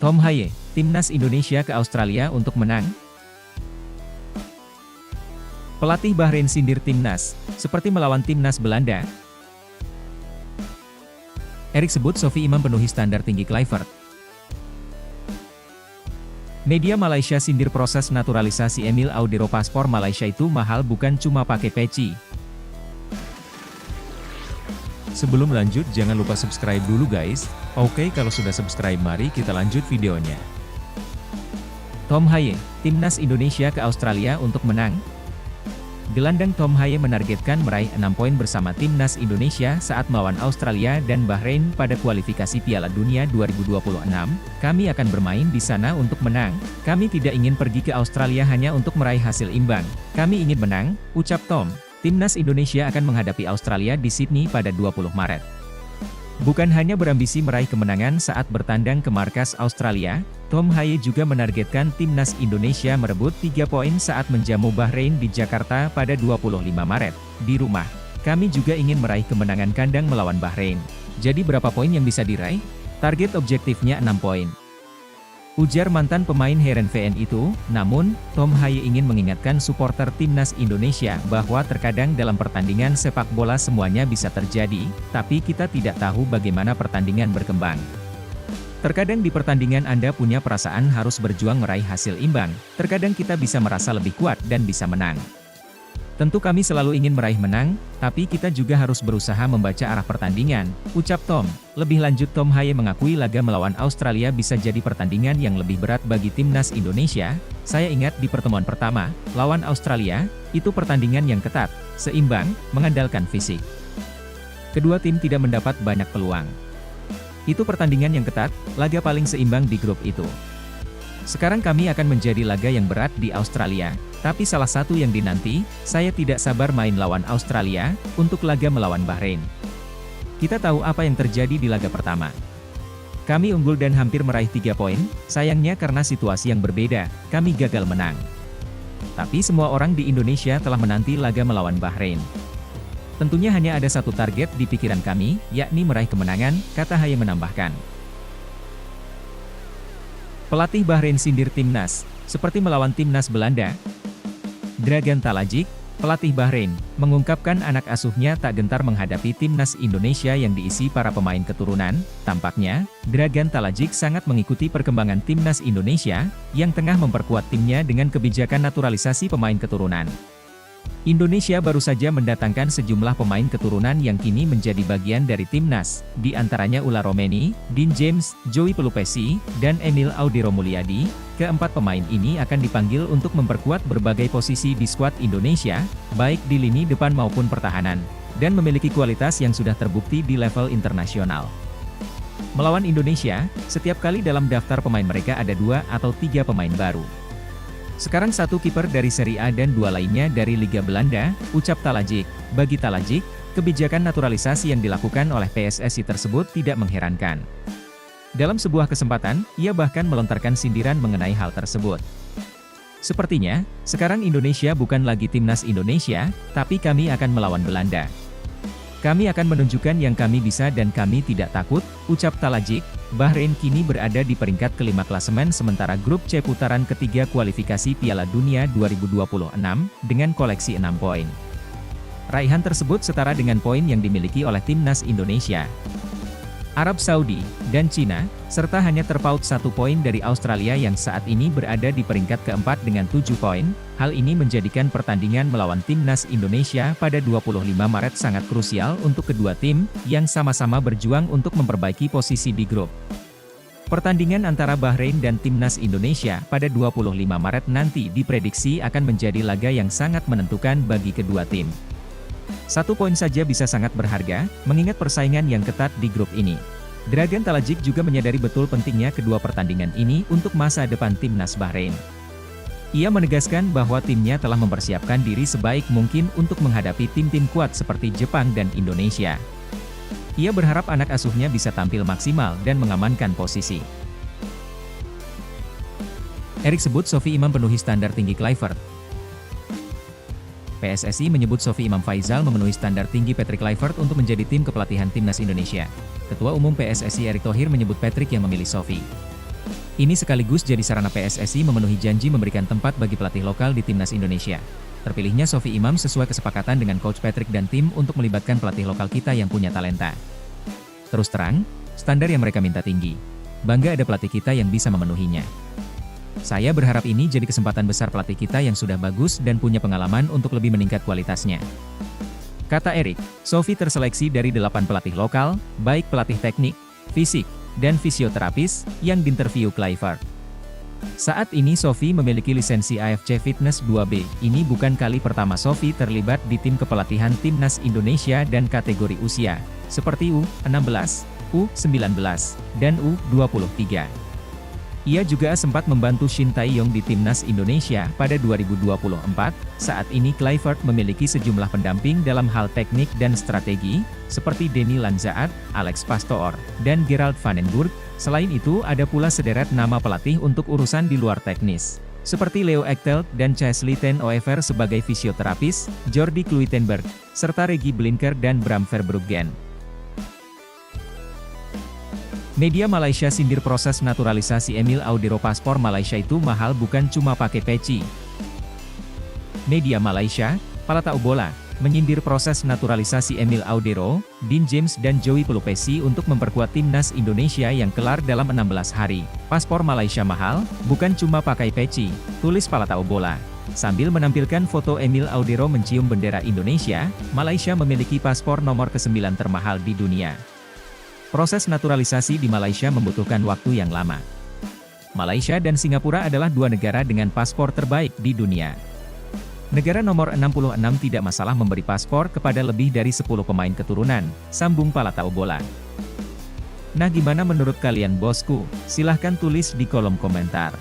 Tom Haye, Timnas Indonesia ke Australia untuk menang? Pelatih Bahrain sindir Timnas, seperti melawan Timnas Belanda. Erik sebut Sophie Imam penuhi standar tinggi Kluivert. Media Malaysia sindir proses naturalisasi Emil Audero, paspor Malaysia itu mahal, bukan cuma pakai peci. Sebelum lanjut jangan lupa subscribe dulu guys. Oke, kalau sudah subscribe mari kita lanjut videonya. Tom Haye, Timnas Indonesia ke Australia untuk menang? Gelandang Tom Haye menargetkan meraih 6 poin bersama Timnas Indonesia saat melawan Australia dan Bahrain pada kualifikasi Piala Dunia 2026. Kami akan bermain di sana untuk menang. Kami tidak ingin pergi ke Australia hanya untuk meraih hasil imbang. Kami ingin menang, ucap Tom. Timnas Indonesia akan menghadapi Australia di Sydney pada 20 Maret. Bukan hanya berambisi meraih kemenangan saat bertandang ke markas Australia, Tom Haye juga menargetkan Timnas Indonesia merebut 3 poin saat menjamu Bahrain di Jakarta pada 25 Maret, di rumah. Kami juga ingin meraih kemenangan kandang melawan Bahrain. Jadi berapa poin yang bisa diraih? Target objektifnya 6 poin. Ujar mantan pemain Heerenveen itu. Namun, Tom Haye ingin mengingatkan supporter Timnas Indonesia bahwa terkadang dalam pertandingan sepak bola semuanya bisa terjadi, tapi kita tidak tahu bagaimana pertandingan berkembang. Terkadang di pertandingan Anda punya perasaan harus berjuang meraih hasil imbang, terkadang kita bisa merasa lebih kuat dan bisa menang. Tentu kami selalu ingin meraih menang, tapi kita juga harus berusaha membaca arah pertandingan, ucap Tom. Lebih lanjut Tom Haye mengakui laga melawan Australia bisa jadi pertandingan yang lebih berat bagi Timnas Indonesia. Saya ingat di pertemuan pertama, lawan Australia, itu pertandingan yang ketat, seimbang, mengandalkan fisik. Kedua tim tidak mendapat banyak peluang. Itu pertandingan yang ketat, laga paling seimbang di grup itu. Sekarang kami akan menjadi laga yang berat di Australia, tapi salah satu yang dinanti, saya tidak sabar main lawan Australia, untuk laga melawan Bahrain. Kita tahu apa yang terjadi di laga pertama. Kami unggul dan hampir meraih 3 poin, sayangnya karena situasi yang berbeda, kami gagal menang. Tapi semua orang di Indonesia telah menanti laga melawan Bahrain. Tentunya hanya ada satu target di pikiran kami, yakni meraih kemenangan, kata Haye menambahkan. Pelatih Bahrain sindir Timnas, seperti melawan Timnas Belanda. Dragan Talajic, pelatih Bahrain, mengungkapkan anak asuhnya tak gentar menghadapi Timnas Indonesia yang diisi para pemain keturunan. Tampaknya, Dragan Talajic sangat mengikuti perkembangan Timnas Indonesia, yang tengah memperkuat timnya dengan kebijakan naturalisasi pemain keturunan. Indonesia baru saja mendatangkan sejumlah pemain keturunan yang kini menjadi bagian dari timnas, di antaranya Ula Romeni, Dean James, Joey Pelupesi, dan Emil Audero Mulyadi. Keempat pemain ini akan dipanggil untuk memperkuat berbagai posisi di skuad Indonesia, baik di lini depan maupun pertahanan, dan memiliki kualitas yang sudah terbukti di level internasional. Melawan Indonesia, setiap kali dalam daftar pemain mereka ada 2 atau 3 pemain baru. Sekarang 1 kiper dari Serie A dan 2 lainnya dari Liga Belanda, ucap Talajic. Bagi Talajic, kebijakan naturalisasi yang dilakukan oleh PSSI tersebut tidak mengherankan. Dalam sebuah kesempatan, ia bahkan melontarkan sindiran mengenai hal tersebut. Sepertinya, sekarang Indonesia bukan lagi Timnas Indonesia, tapi kami akan melawan Belanda. Kami akan menunjukkan yang kami bisa dan kami tidak takut, ucap Talajic. Bahrain kini berada di peringkat kelima klasemen sementara grup C putaran ketiga kualifikasi Piala Dunia 2026, dengan koleksi 6 poin. Raihan tersebut setara dengan poin yang dimiliki oleh Timnas Indonesia. Arab Saudi, dan Cina, serta hanya terpaut 1 poin dari Australia yang saat ini berada di peringkat keempat dengan 7 poin. Hal ini menjadikan pertandingan melawan Timnas Indonesia pada 25 Maret sangat krusial untuk kedua tim, yang sama-sama berjuang untuk memperbaiki posisi di grup. Pertandingan antara Bahrain dan Timnas Indonesia pada 25 Maret nanti diprediksi akan menjadi laga yang sangat menentukan bagi kedua tim. 1 poin saja bisa sangat berharga, mengingat persaingan yang ketat di grup ini. Dragan Talajic juga menyadari betul pentingnya kedua pertandingan ini untuk masa depan Timnas Bahrain. Ia menegaskan bahwa timnya telah mempersiapkan diri sebaik mungkin untuk menghadapi tim-tim kuat seperti Jepang dan Indonesia. Ia berharap anak asuhnya bisa tampil maksimal dan mengamankan posisi. Erik sebut Sophie Imam penuhi standar tinggi Kluivert. PSSI menyebut Sophie Imam Faizal memenuhi standar tinggi Patrick Kluivert untuk menjadi tim kepelatihan Timnas Indonesia. Ketua Umum PSSI Erick Thohir menyebut Patrick yang memilih Sophie Ini sekaligus jadi sarana PSSI memenuhi janji memberikan tempat bagi pelatih lokal di Timnas Indonesia. Terpilihnya Sofi Imam sesuai kesepakatan dengan Coach Patrick dan tim untuk melibatkan pelatih lokal kita yang punya talenta. Terus terang, standar yang mereka minta tinggi. Bangga ada pelatih kita yang bisa memenuhinya. Saya berharap ini jadi kesempatan besar pelatih kita yang sudah bagus dan punya pengalaman untuk lebih meningkat kualitasnya. Kata Erik, Sofi terseleksi dari 8 pelatih lokal, baik pelatih teknik, fisik, dan fisioterapis, yang diinterview Kluivert. Saat ini Sofi memiliki lisensi AFC Fitness 2B. Ini bukan kali pertama Sofi terlibat di tim kepelatihan Timnas Indonesia dan kategori usia, seperti U16, U19, dan U23. Ia juga sempat membantu Shin Tae-yong di Timnas Indonesia pada 2024. Saat ini Kluivert memiliki sejumlah pendamping dalam hal teknik dan strategi, seperti Denny Lanzaat, Alex Pastoor, dan Gerald van den Burg. Selain itu ada pula sederet nama pelatih untuk urusan di luar teknis, seperti Leo Echtelt dan Chesley ten Oever sebagai fisioterapis, Jordi Kluitenberg, serta Regi Blinker dan Bram Verbruggen. Media Malaysia sindir proses naturalisasi Emil Audero. Paspor Malaysia itu mahal, bukan cuma pakai peci. Media Malaysia, Palatau Bola, menyindir proses naturalisasi Emil Audero, Dean James dan Joey Pelupesi untuk memperkuat Timnas Indonesia yang kelar dalam 16 hari. Paspor Malaysia mahal, bukan cuma pakai peci, tulis Palatau Bola. Sambil menampilkan foto Emil Audero mencium bendera Indonesia, Malaysia memiliki paspor nomor ke-9 termahal di dunia. Proses naturalisasi di Malaysia membutuhkan waktu yang lama. Malaysia dan Singapura adalah dua negara dengan paspor terbaik di dunia. Negara nomor 66 tidak masalah memberi paspor kepada lebih dari 10 pemain keturunan, sambung Palatau Bola. Nah, gimana menurut kalian bosku? Silahkan tulis di kolom komentar.